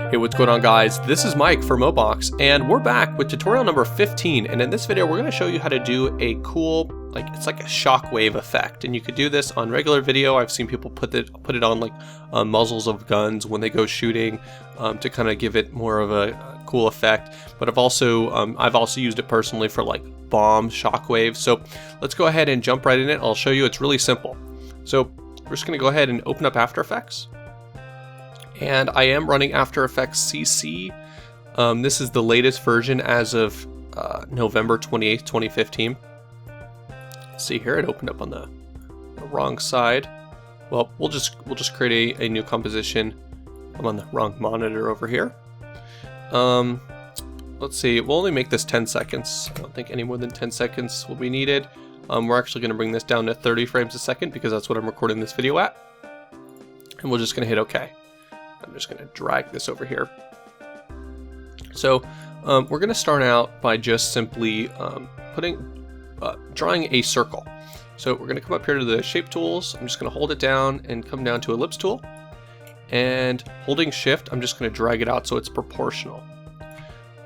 Hey, what's going on, guys? This is Mike for Mobox, and we're back with tutorial number 15. And in this video, we're going to show you how to do a cool, it's like a shockwave effect. And you could do this on regular video. I've seen people put it on like muzzles of guns when they go shooting to kind of give it more of a cool effect. But I've also used it personally for like bomb shockwaves. So let's go ahead and jump right in it. I'll show you. It's really simple. So we're just going to go ahead and open up After Effects. And I am running After Effects CC. This is the latest version as of November 28th, 2015. Let's see here, it opened up on the wrong side. Well, we'll just create a new composition. I'm on the wrong monitor over here. Let's see, we'll only make this 10 seconds. I don't think any more than 10 seconds will be needed. We're actually going to bring this down to 30 frames a second because that's what I'm recording this video at. And we're just going to hit OK. I'm just going to drag this over here. So we're going to start out by just simply drawing a circle. So we're going to come up here to the shape tools. I'm just going to hold it down and come down to ellipse tool. And holding shift, I'm just going to drag it out so it's proportional.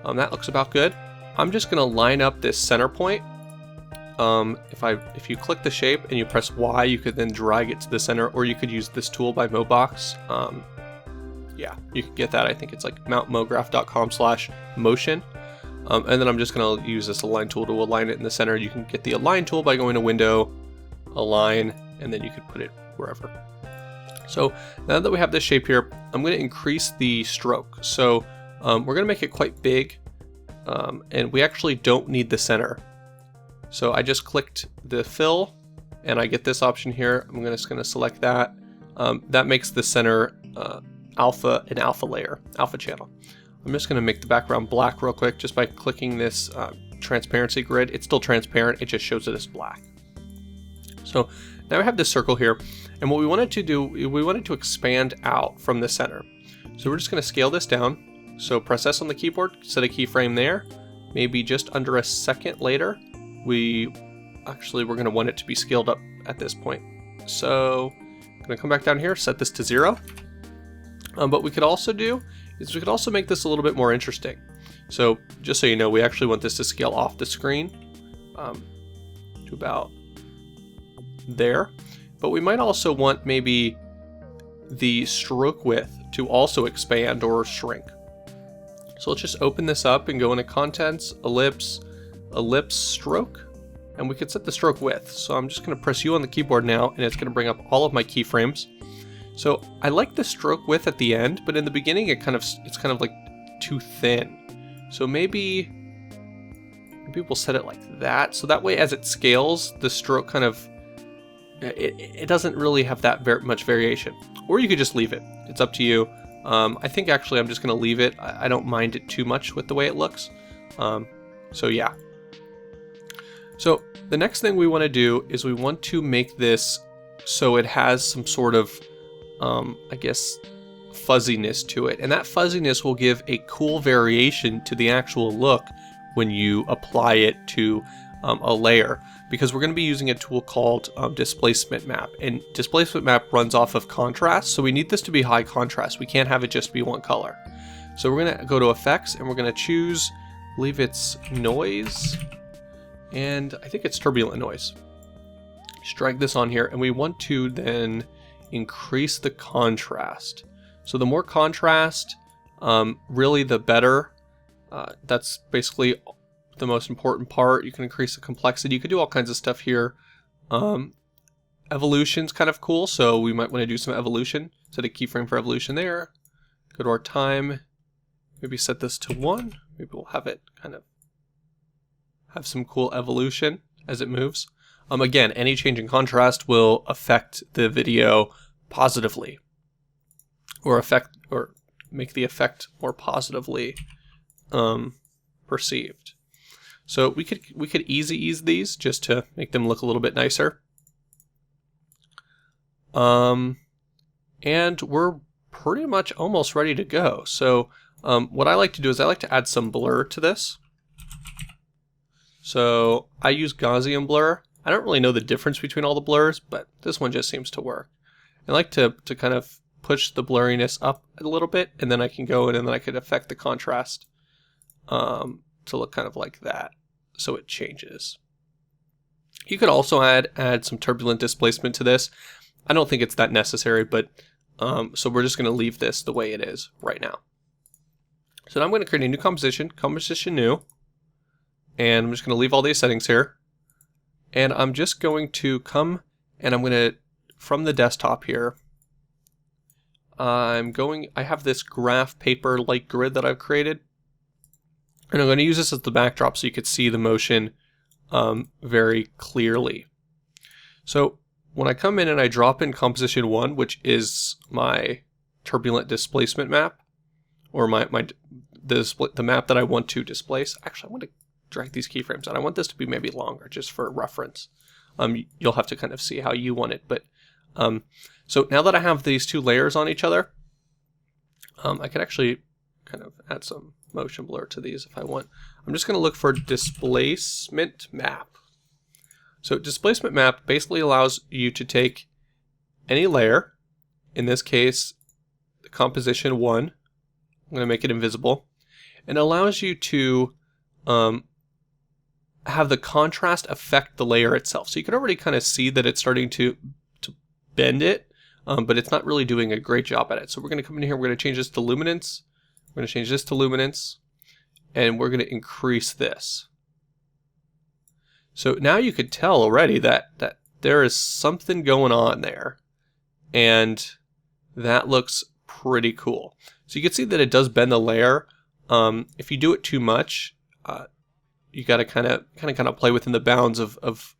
That looks about good. I'm just going to line up this center point. If you click the shape and you press Y, you could then drag it to the center, or you could use this tool by Mobox. Yeah, you can get that. I think it's like mountmograph.com/motion. And then I'm just going to use this align tool to align it in the center. You can get the align tool by going to window, align, and then you could put it wherever. So now that we have this shape here, I'm going to increase the stroke. So we're going to make it quite big, and we actually don't need the center. So I just clicked the fill, and I get this option here. I'm just going to select that. That makes the center an alpha layer, alpha channel. I'm just going to make the background black real quick just by clicking this transparency grid. It's still transparent, it just shows it as black. So now we have this circle here, and what we wanted to do, we wanted to expand out from the center. So we're just going to scale this down. So press S on the keyboard, set a keyframe there. Maybe just under a second later, we're going to want it to be scaled up at this point. So I'm going to come back down here, set this to 0. But we could also do is we could also make this a little bit more interesting. So just so you know, we actually want this to scale off the screen to about there. But we might also want maybe the stroke width to also expand or shrink. So let's just open this up and go into Contents, Ellipse, Stroke, and we could set the stroke width. So I'm just going to press U on the keyboard now, and it's going to bring up all of my keyframes. So I like the stroke width at the end, but in the beginning it's kind of like too thin. So maybe we'll set it like that. So that way, as it scales, the stroke kind of it doesn't really have that much variation. Or you could just leave it. It's up to you. I think actually I'm just going to leave it. I don't mind it too much with the way it looks. So yeah. So the next thing we want to do is we want to make this so it has some sort of I guess fuzziness to it, and that fuzziness will give a cool variation to the actual look when you apply it to a layer, because we're going to be using a tool called Displacement Map, and Displacement Map runs off of contrast, so we need this to be high contrast. We can't have it just be one color. So we're going to go to Effects, and we're going to choose, I believe it's Noise, and I think it's Turbulent Noise. Just drag this on here, and we want to then increase the contrast. So the more contrast, really the better. That's basically the most important part. You can increase the complexity. You can do all kinds of stuff here. Evolution's kind of cool, so we might want to do some evolution. Set a keyframe for evolution there. Go to our time. Maybe set this to 1. Maybe we'll have it kind of have some cool evolution as it moves. Again, any change in contrast will affect the video positively, or make the effect more positively perceived. So we could ease these just to make them look a little bit nicer. And we're pretty much almost ready to go. So what I like to do is I like to add some blur to this. So I use Gaussian blur. I don't really know the difference between all the blurs, but this one just seems to work. I like to kind of push the blurriness up a little bit, and then I can go in and then I could affect the contrast to look kind of like that, so it changes. You could also add some turbulent displacement to this. I don't think it's that necessary, but so we're just going to leave this the way it is right now. So now I'm going to create a new composition, composition new, and I'm just going to leave all these settings here. And I'm just going to come and I'm going to, from the desktop here, I have this graph paper like grid that I've created. And I'm going to use this as the backdrop so you could see the motion very clearly. So when I come in and I drop in composition 1, which is my turbulent displacement map, or the map that I want to displace. Actually, I want to drag these keyframes out. I want this to be maybe longer just for reference. You'll have to kind of see how you want it. But so now that I have these two layers on each other, I could actually kind of add some motion blur to these if I want. I'm just going to look for displacement map. So displacement map basically allows you to take any layer, in this case, the composition 1, I'm going to make it invisible, and allows you to have the contrast affect the layer itself. So you can already kind of see that it's starting to bend it, but it's not really doing a great job at it. So we're going to come in here, we're going to change this to luminance, we're going to change this to luminance, and we're going to increase this. So now you could tell already that there is something going on there, and that looks pretty cool. So you can see that it does bend the layer. If you do it too much, you got to kind of play within the bounds of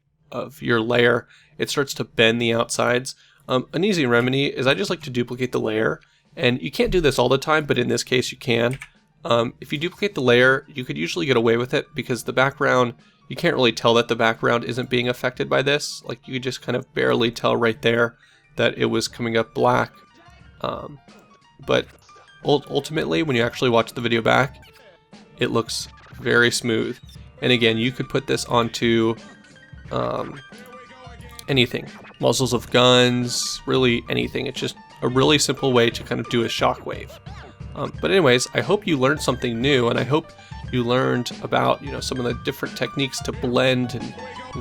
your layer. It starts to bend the outsides. An easy remedy is I just like to duplicate the layer, and you can't do this all the time, but in this case you can. If you duplicate the layer, you could usually get away with it because the background, you can't really tell that the background isn't being affected by this. Like you could just kind of barely tell right there that it was coming up black. But ultimately, when you actually watch the video back, it looks very smooth. And again, you could put this onto anything. Muzzles of guns, really anything. It's just a really simple way to kind of do a shockwave. But anyways, I hope you learned something new, and I hope you learned about some of the different techniques to blend and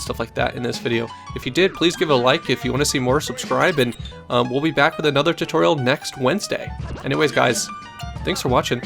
stuff like that in this video. If you did, please give it a like. If you want to see more, subscribe, and we'll be back with another tutorial next Wednesday. Anyways, guys, thanks for watching.